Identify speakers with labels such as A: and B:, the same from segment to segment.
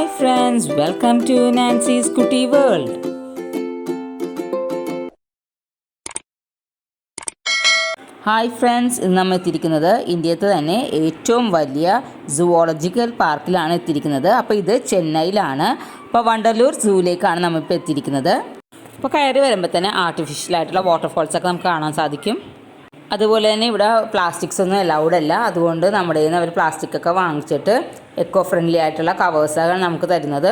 A: Hi friends, welcome to Nancy's Cutie World. Hi friends, ഇന്ന് നമ്മൾ എത്തിയിരിക്കുന്നത് ഇന്ത്യത്തെ തന്നെ ഏറ്റവും വലിയ സുവോളജിക്കൽ പാർക്കിലാണ് എത്തിയിരിക്കുന്നത്. അപ്പോൾ ഇത് ചെന്നൈയിലാണ്. അപ്പോൾ വണ്ടർലൂർ സൂവിലേക്കാണ് നമ്മളിപ്പോൾ എത്തിയിരിക്കുന്നത്. അപ്പോൾ കയറി വരുമ്പോൾ തന്നെ ആർട്ടിഫിഷ്യലായിട്ടുള്ള വാട്ടർഫോൾസൊക്കെ നമുക്ക് കാണാൻ സാധിക്കും. അതുപോലെ തന്നെ ഇവിടെ പ്ലാസ്റ്റിക്സ് ഒന്നും അലൗഡ് അല്ല. അതുകൊണ്ട് നമ്മുടെ കയ്യിൽ നിന്ന് അവർ പ്ലാസ്റ്റിക്കൊക്കെ വാങ്ങിച്ചിട്ട് എക്കോ ഫ്രണ്ട്ലി ആയിട്ടുള്ള കവേഴ്സാണ് നമുക്ക് തരുന്നത്.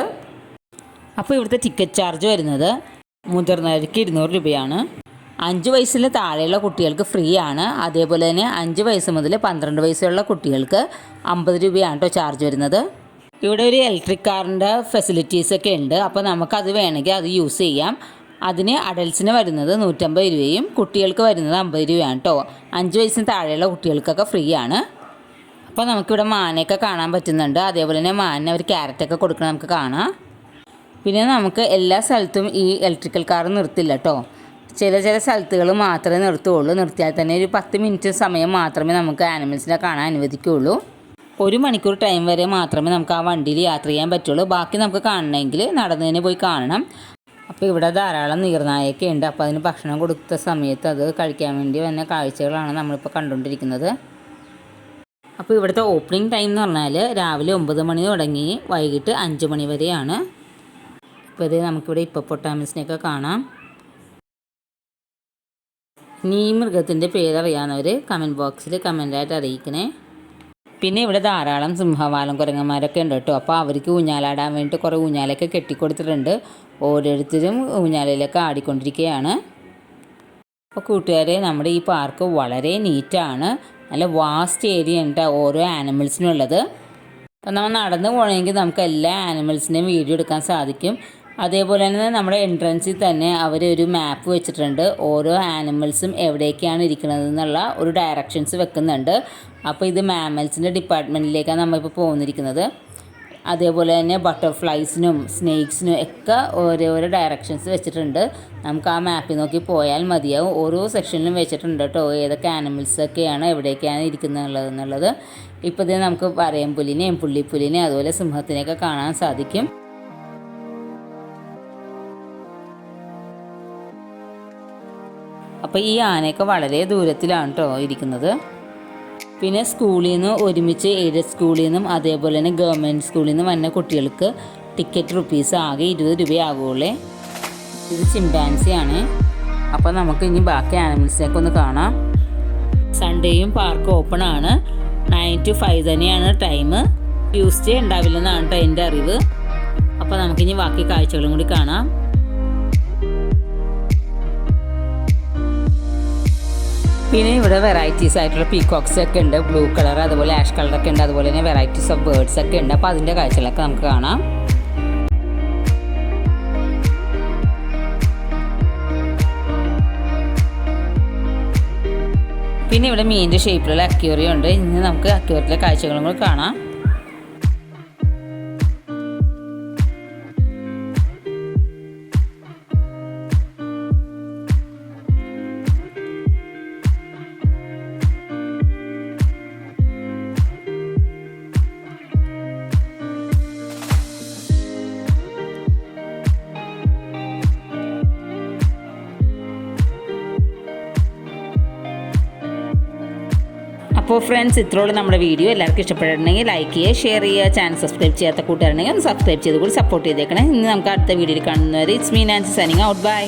A: അപ്പോൾ ഇവിടുത്തെ ടിക്കറ്റ് ചാർജ് വരുന്നത് മുതിർന്നവർക്ക് 200 രൂപയാണ്. 5 വയസ്സിന് താഴെയുള്ള കുട്ടികൾക്ക് ഫ്രീ ആണ്. അതേപോലെ തന്നെ 5 വയസ്സ് മുതൽ 12 വയസ്സുള്ള കുട്ടികൾക്ക് 50 രൂപയാണ് കേട്ടോ ചാർജ് വരുന്നത്. ഇവിടെ ഒരു ഇലക്ട്രിക് കാറിൻ്റെ ഫെസിലിറ്റീസൊക്കെ ഉണ്ട്. അപ്പോൾ നമുക്കത് വേണമെങ്കിൽ അത് യൂസ് ചെയ്യാം. അതിന് അഡൽട്ട്സിന് വരുന്നത് 150 രൂപയും കുട്ടികൾക്ക് വരുന്നത് 50 രൂപയാണ് കേട്ടോ. 5 വയസ്സിന് താഴെയുള്ള കുട്ടികൾക്കൊക്കെ ഫ്രീ ആണ്. അപ്പോൾ നമുക്കിവിടെ മാനയൊക്കെ കാണാൻ പറ്റുന്നുണ്ട്. അതേപോലെ തന്നെ മാനിന് ഒരു ക്യാരറ്റൊക്കെ കൊടുക്കണം നമുക്ക് കാണാം. പിന്നെ നമുക്ക് എല്ലാ സ്ഥലത്തും ഈ ഇലക്ട്രിക്കൽ കാർ നിർത്തില്ല കേട്ടോ. ചില സ്ഥലത്തുകൾ മാത്രമേ നിർത്തുകയുള്ളൂ. നിർത്തിയാൽ തന്നെ ഒരു 10 മിനിറ്റ് സമയം മാത്രമേ നമുക്ക് ആനിമൽസിനെ കാണാൻ അനുവദിക്കുകയുള്ളൂ. 1 മണിക്കൂർ ടൈം വരെ മാത്രമേ നമുക്ക് ആ വണ്ടിയിൽ യാത്ര ചെയ്യാൻ പറ്റുള്ളൂ. ബാക്കി നമുക്ക് കാണണമെങ്കിൽ നടന്നതിന് പോയി കാണണം. അപ്പോൾ ഇവിടെ ധാരാളം നീർനായൊക്കെ ഉണ്ട്. അപ്പോൾ അതിന് ഭക്ഷണം കൊടുത്ത സമയത്ത് അത് കഴിക്കാൻ വേണ്ടി വന്ന കാഴ്ചകളാണ് നമ്മളിപ്പോൾ കണ്ടുകൊണ്ടിരിക്കുന്നത്. അപ്പോൾ ഇവിടുത്തെ ഓപ്പണിംഗ് ടൈം എന്ന് പറഞ്ഞാൽ രാവിലെ 9 മണി തുടങ്ങി വൈകിട്ട് 5 മണി വരെയാണ്. അപ്പോൾ ഇത് നമുക്കിവിടെ ഹിപ്പോപ്പൊട്ടാമസിനെയൊക്കെ കാണാം. ഇനി ഈ മൃഗത്തിൻ്റെ പേരറിയാവുന്നവർ കമൻറ്റ് ബോക്സിൽ കമൻറ്റായിട്ട് അറിയിക്കണേ. പിന്നെ ഇവിടെ ധാരാളം സിംഹവാലം കുരങ്ങന്മാരൊക്കെ ഉണ്ട് കേട്ടോ. അപ്പോൾ അവർക്ക് ഊഞ്ഞാലാടാൻ വേണ്ടിയിട്ട് കുറേ ഊഞ്ഞാലൊക്കെ കെട്ടിക്കൊടുത്തിട്ടുണ്ട്. ഓരോരുത്തരും ഊഞ്ഞാലയിലൊക്കെ ആടിക്കൊണ്ടിരിക്കുകയാണ്. അപ്പോൾ കൂട്ടുകാരെ, നമ്മുടെ ഈ പാർക്ക് വളരെ നീറ്റാണ്. നല്ല വാസ്റ്റ് ഏരിയ ഉണ്ട് ഓരോ ആനിമൽസിനും ഉള്ളത്. അപ്പോൾ നമ്മൾ നടന്നു പോകണമെങ്കിൽ നമുക്ക് എല്ലാ ആനിമൽസിനെയും വീഡിയോ എടുക്കാൻ സാധിക്കും. അതേപോലെ തന്നെ നമ്മുടെ എൻട്രൻസിൽ തന്നെ അവരൊരു മാപ്പ് വെച്ചിട്ടുണ്ട്. ഓരോ ആനിമൽസും എവിടേക്കാണ് ഇരിക്കുന്നത് എന്നുള്ള ഒരു ഡയറക്ഷൻസ് വെക്കുന്നുണ്ട്. അപ്പോൾ ഇത് മാമൽസിൻ്റെ ഡിപ്പാർട്ട്മെൻറ്റിലേക്കാണ് നമ്മളിപ്പോൾ പോകുന്നിരിക്കുന്നത്. അതേപോലെ തന്നെ ബട്ടർഫ്ലൈസിനും സ്നേക്സിനും ഒക്കെ ഓരോരോ ഡയറക്ഷൻസ് വെച്ചിട്ടുണ്ട്. നമുക്ക് ആ മാപ്പിൽ നോക്കി പോയാൽ മതിയാവും. ഓരോ സെക്ഷനിലും വെച്ചിട്ടുണ്ട് കേട്ടോ, ഏതൊക്കെ ആനിമൽസൊക്കെയാണ് എവിടേക്കാണ് ഇരിക്കുന്നത്. ഇപ്പോൾ ഇത് നമുക്ക് വരയൻപുലിനെയും പുള്ളിപ്പുലിനെയും അതുപോലെ സിംഹത്തിനെയൊക്കെ കാണാൻ സാധിക്കും. അപ്പോൾ ഈ ആനയൊക്കെ വളരെ ദൂരത്തിലാണ് കേട്ടോ ഇരിക്കുന്നത്. പിന്നെ സ്കൂളിൽ നിന്ന് ഒരുമിച്ച് എയ്ഡഡ് സ്കൂളിൽ നിന്നും അതേപോലെ തന്നെ ഗവൺമെൻറ് സ്കൂളിൽ നിന്നും വന്ന കുട്ടികൾക്ക് ടിക്കറ്റ് റുപ്പീസ് ആകെ 20 രൂപയാകുള്ളേ. ഇത് ചിമ്പാൻസിയാണ്. അപ്പോൾ നമുക്ക് ഇനി ബാക്കി ആനിമൽസിനൊക്കെ ഒന്ന് കാണാം. സൺഡേയും പാർക്ക് ഓപ്പൺ ആണ്. 9 to 5 തന്നെയാണ് ടൈം. ട്യൂസ്ഡേ ഉണ്ടാവില്ലെന്നാണ് കേട്ടോ എൻ്റെ അറിവ്. അപ്പോൾ നമുക്കിനി ബാക്കി കാഴ്ചകളും കൂടി കാണാം. പിന്നെ ഇവിടെ വെറൈറ്റീസ് ആയിട്ടുള്ള പീകോക്സ് ഒക്കെ ഉണ്ട്. ബ്ലൂ കളർ അതുപോലെ ആഷ് കളറൊക്കെ ഉണ്ട്. അതുപോലെ തന്നെ വെറൈറ്റീസ് ഓഫ് ബേർഡ്സ് ഒക്കെ ഉണ്ട്. അപ്പോൾ അതിൻ്റെ കാഴ്ചകളൊക്കെ നമുക്ക് കാണാം. പിന്നെ ഇവിടെ മീനിൻ്റെ ഷേപ്പിലുള്ള അക്വേറിയം ഉണ്ട്. ഇനി നമുക്ക് അക്വേറിയത്തിലെ കാഴ്ചകളും കൂടി കാണാം. അപ്പോൾ ഫ്രണ്ട്സ്, ഇത്രയുള്ള നമ്മുടെ വീഡിയോ എല്ലാവർക്കും ഇഷ്ടപ്പെട്ടിട്ടുണ്ടെങ്കിൽ ലൈക്ക് ചെയ്യുക, ഷെയർ ചെയ്യുക. ചാനൽ സബ്സ്ക്രൈബ് ചെയ്യാത്ത കൂട്ടുകാരുണ്ടെങ്കിൽ ഒന്ന് സബ്സ്ക്രൈബ് ചെയ്ത് കൂടി സപ്പോർട്ട് ചെയ്തേക്കണേ. ഇനി നമുക്ക് അടുത്ത വീഡിയോയിൽ കാണുന്നവരെ it's me Nancy signing out. By.